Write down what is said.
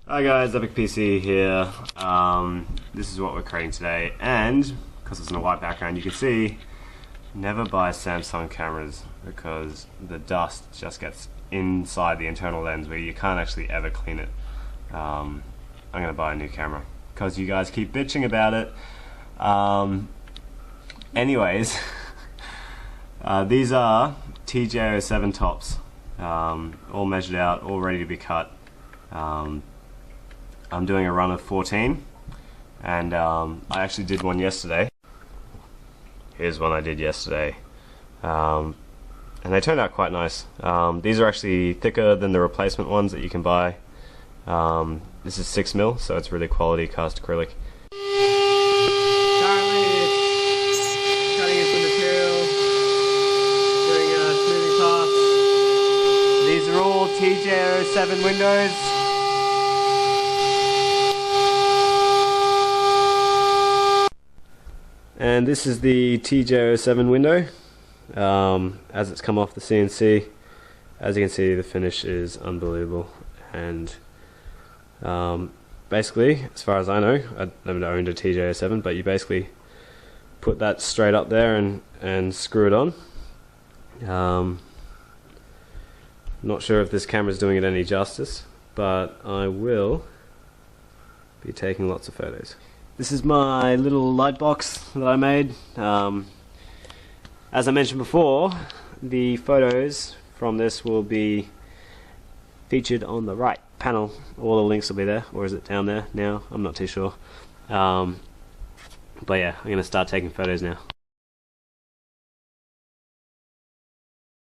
Hi guys, Epic PC here. This is what we're creating today, and because it's in a white background, you can see never buy Samsung cameras because the dust just gets inside the internal lens where you can't actually ever clean it. I'm gonna buy a new camera because you guys keep bitching about it. Anyways, these are TJ07 tops, all measured out, all ready to be cut. I'm doing a run of 14, and I actually did one yesterday. Here's one I did yesterday, and they turned out quite nice. These are actually thicker than the replacement ones that you can buy. This is 6mm, so it's really quality cast acrylic. Currently it's cutting into material, doing a smoothing pass. These are all TJ07 windows. And this is the TJ07 window as it's come off the CNC. As you can see, the finish is unbelievable, and basically, as far as I know, I've never owned a TJ07, but you basically put that straight up there and screw it on. Not sure if this camera is doing it any justice, but I will be taking lots of photos. This is my little light box that I made. As I mentioned before, the photos from this will be featured on the right panel. All the links will be there, or is it down there now? I'm not too sure. But yeah, I'm going to start taking photos now.